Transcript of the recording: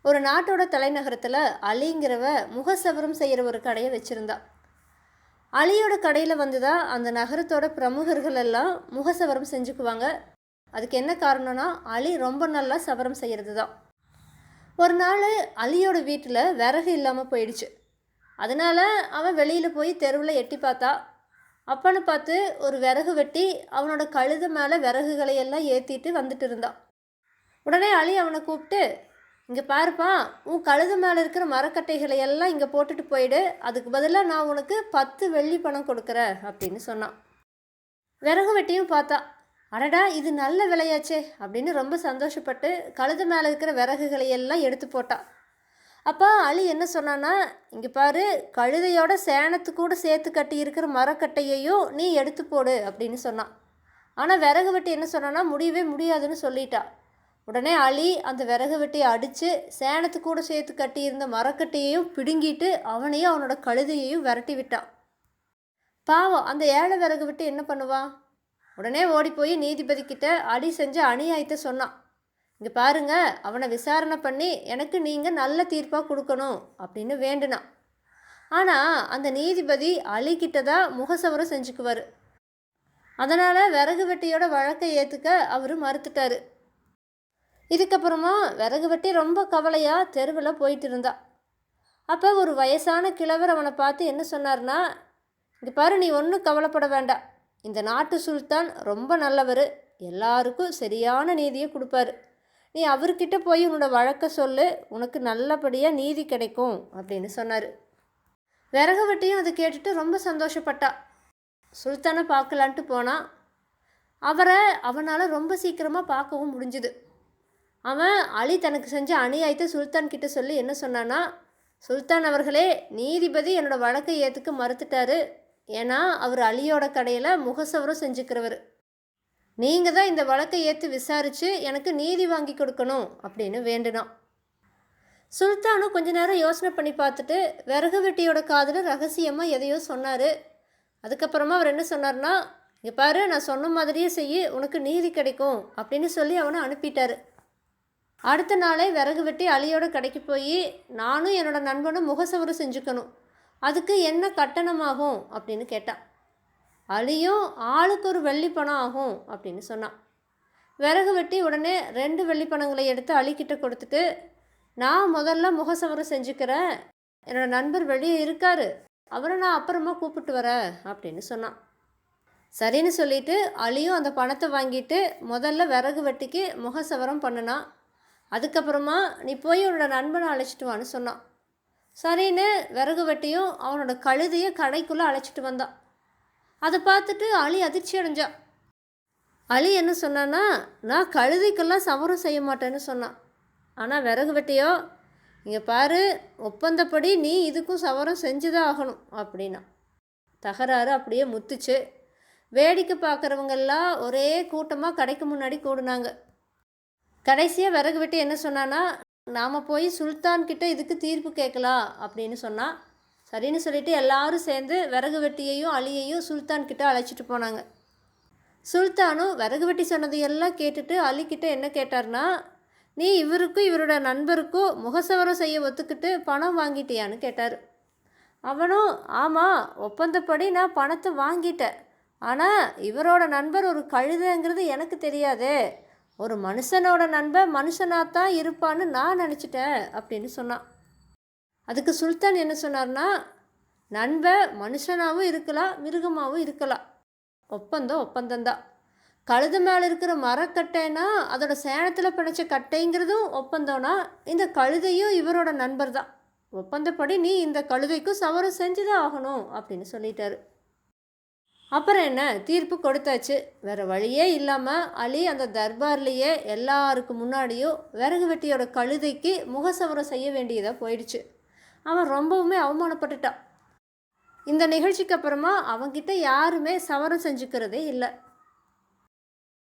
ஒரு நாட்டோட தலைநகரத்தில் அலிங்கிறவ முகசவரம் செய்கிற ஒரு கடையை வச்சுருந்தா. அலியோட கடையில் வந்து தான் அந்த நகரத்தோட பிரமுகர்கள் எல்லாம் முகசவரம் செஞ்சுக்குவாங்க. அதுக்கு என்ன காரணம்னா அலி ரொம்ப நல்லா சவரம் செய்கிறது தான். ஒரு நாள் அலியோட வீட்டில் விறகு இல்லாமல் போயிடுச்சு. அதனால் அவன் வெளியில் போய் தெருவில் எட்டி பார்த்தா. அப்பன்னு பார்த்து ஒரு விறகு வெட்டி அவனோட கழுதை மேலே விறகுகளை எல்லாம் ஏற்றிட்டு வந்துட்டு இருந்தான். உடனே அலி அவனை கூப்பிட்டு, இங்கே பாருப்பா, உன் கழுது மேலே இருக்கிற மரக்கட்டைகளை எல்லாம் இங்கே போட்டுட்டு போயிடு, அதுக்கு பதிலாக நான் உனக்கு 10 வெள்ளி பணம் கொடுக்குறேன் அப்படின்னு சொன்னான். விறகு வெட்டியும் பார்த்தா, அடடா இது நல்ல விலையாச்சே அப்படின்னு ரொம்ப சந்தோஷப்பட்டு கழுது மேலே இருக்கிற விறகுகளை எல்லாம் எடுத்து போட்டான். அப்போ அலி என்ன சொன்னான்னா, இங்கே பாரு, கழுதையோட சேணத்து கூட சேர்த்து கட்டி இருக்கிற மரக்கட்டையையும் நீ எடுத்து போடு அப்படின்னு சொன்னான். ஆனால் விறகு வெட்டி என்ன சொன்னான்னா, முடியவே முடியாதுன்னு சொல்லிட்டா. உடனே அலி அந்த விறகு வெட்டியை அடித்து சேணத்து கூட சேர்த்து கட்டியிருந்த மரக்கட்டையையும் பிடுங்கிட்டு அவனையும் அவனோட கழுதையையும் விரட்டி விட்டான். பாவம் அந்த ஏழை விறகு வெட்டி என்ன பண்ணுவான்? உடனே ஓடி போய் நீதிபதிக்கிட்ட அலி செஞ்ச அநியாயத்தை சொன்னான். இங்கே பாருங்க, அவனை விசாரணை பண்ணி எனக்கு நீங்கள் நல்ல தீர்ப்பாக கொடுக்கணும் அப்படின்னு வேண்டுனான். ஆனால் அந்த நீதிபதி அலிக்கிட்ட தான் முகசவரம் செஞ்சுக்குவார். அதனால் விறகு வெட்டியோட வழக்கை ஏற்றுக்க அவர் மறுத்துட்டார். இதுக்கப்புறமா விறகு வெட்டி ரொம்ப கவலையாக தெருவில் போயிட்டு இருந்தா. அப்போ ஒரு வயசான கிழவர் அவனை பார்த்து என்ன சொன்னார்னா, இங்கே பாரு, நீ ஒன்றும் கவலைப்பட வேண்டாம். இந்த நாட்டு சுல்தான் ரொம்ப நல்லவர், எல்லாருக்கும் சரியான நீதியை கொடுப்பாரு. நீ அவர்கிட்ட போய் உன்னோட வழக்கை சொல்லு, உனக்கு நல்லபடியாக நீதி கிடைக்கும் அப்படின்னு சொன்னார். விறகு வெட்டியும் அதை கேட்டுட்டு ரொம்ப சந்தோஷப்பட்டா. சுல்தானை பார்க்கலான்ட்டு போனான். அவரை அவனால் ரொம்ப சீக்கிரமாக பார்க்கவும் முடிஞ்சுது. அவன் அலி தனக்கு செஞ்ச அநியாயத்தை சுல்தான் கிட்ட சொல்லி என்ன சொன்னான்னா, சுல்தான் அவர்களே, நீதிபதி என்னோட வழக்கை ஏற்றுக்க மறுத்துட்டாரு. ஏன்னா அவர் அலியோட கடையில் முகசவரம் செஞ்சுக்கிறவர். நீங்கள் தான் இந்த வழக்கை ஏற்று விசாரித்து எனக்கு நீதி வாங்கி கொடுக்கணும் அப்படின்னு வேண்டுனான். சுல்தானும் கொஞ்ச நேரம் யோசனை பண்ணி பார்த்துட்டு விறகு வெட்டியோட காதில் ரகசியமாக எதையோ சொன்னார். அதுக்கப்புறமா அவர் என்ன சொன்னார்னா, இங்கே பாரு, நான் சொன்ன மாதிரியே செய்ய, உனக்கு நீதி கிடைக்கும் அப்படின்னு சொல்லி அவனை அனுப்பிட்டார். அடுத்த நாளே விறகு வெட்டி அலியோட கடைக்கு போய், நானும் என்னோட நண்பனும் முகசவரம் செஞ்சுக்கணும், அதுக்கு என்ன கட்டணமாகும் அப்படின்னு கேட்டான். அலியும் ஆளுக்கு ஒரு வெள்ளி பணம் ஆகும் அப்படின்னு சொன்னான். விறகு வெட்டி உடனே 2 வெள்ளி பணங்களை எடுத்து அலிக்கிட்ட கொடுத்துட்டு, நான் முதல்ல முகசவரம் செஞ்சுக்கிறேன், என்னோட நண்பர் வெளியே இருக்கார், அவரை நான் அப்புறமா கூப்பிட்டு வரேன் அப்படின்னு சொன்னான். சரின்னு சொல்லிட்டு அலியும் அந்த பணத்தை வாங்கிட்டு முதல்ல விறகு வெட்டிக்கு முகசவரம் பண்ணினான். அதுக்கப்புறமா நீ போய் உன்னோட நண்பனை அழைச்சிட்டு வான்னு சொன்னான். சரின்னு விறகு வெட்டியும் அவனோட கழுதையை கடைக்குள்ளே அழைச்சிட்டு வந்தான். அதை பார்த்துட்டு அலி அதிர்ச்சி அடைஞ்சான். அலி என்ன சொன்னான்னா, நான் கழுதைக்கெல்லாம் சவரம் செய்ய மாட்டேன்னு சொன்னான். ஆனால் விறகு வெட்டியோ, இங்கே பாரு, ஒப்பந்தப்படி நீ இதுக்கும் சவரம் செஞ்சுதான் ஆகணும் அப்படின்னா. தகராறு அப்படியே முத்துச்சு. வேடிக்கை பார்க்குறவங்கெல்லாம் ஒரே கூட்டமாக கடைக்கு முன்னாடி கூடுனாங்க. கடைசியாக விறகு வெட்டி என்ன சொன்னான்னா, நாம் போய் சுல்தான்கிட்ட இதுக்கு தீர்ப்பு கேட்கலாம் அப்படின்னு சொன்னான். சரின்னு சொல்லிட்டு எல்லாரும் சேர்ந்து விறகு வெட்டியையும் அலியையும் சுல்தான்கிட்ட அழைச்சிட்டு போனாங்க. சுல்தானும் விறகு வெட்டி சொன்னதையெல்லாம் கேட்டுட்டு அலிக்கிட்ட என்ன கேட்டார்னா, நீ இவருக்கும் இவரோட நண்பருக்கும் முகசவரம் செய்ய ஒத்துக்கிட்டு பணம் வாங்கிட்டியான்னு கேட்டார். அவனும், ஆமாம், ஒப்பந்தப்படி நான் பணத்தை வாங்கிட்டேன், ஆனால் இவரோட நண்பர் ஒரு கழுதைங்கிறது எனக்கு தெரியாதே, ஒரு மனுஷனோட நண்பன் மனுஷனாகத்தான் இருப்பான்னு நான் நினச்சிட்டேன் அப்படின்னு சொன்னான். அதுக்கு சுல்தான் என்ன சொன்னார்னா, நண்பன் மனுஷனாகவும் இருக்கலாம், மிருகமாகவும் இருக்கலாம், ஒப்பந்தம் ஒப்பந்தந்தான். கழுது மேலே இருக்கிற மரக்கட்டைன்னா அதோட சேணத்தில் பிணைச்ச கட்டைங்கிறதும் ஒப்பந்தம்னா இந்த கழுதையும் இவரோட நண்பர் தான், ஒப்பந்தப்படி நீ இந்த கழுதைக்கும் சவரம் செஞ்சுதான் ஆகணும் அப்படின்னு சொல்லிட்டாரு. அப்புறம் என்ன, தீர்ப்பு கொடுத்தாச்சு. வேறு வழியே இல்லாமல் அலி அந்த தர்பார்லேயே எல்லாருக்கு முன்னாடியும் விறகு வெட்டியோட கழுதைக்கு முகசவரம் செய்ய வேண்டியதாக போயிடுச்சு. அவன் ரொம்பவுமே அவமானப்பட்டுட்டான். இந்த நிகழ்ச்சிக்கு அப்புறமா அவன்கிட்ட யாருமே சவரம் செஞ்சுக்கிறதே இல்லை.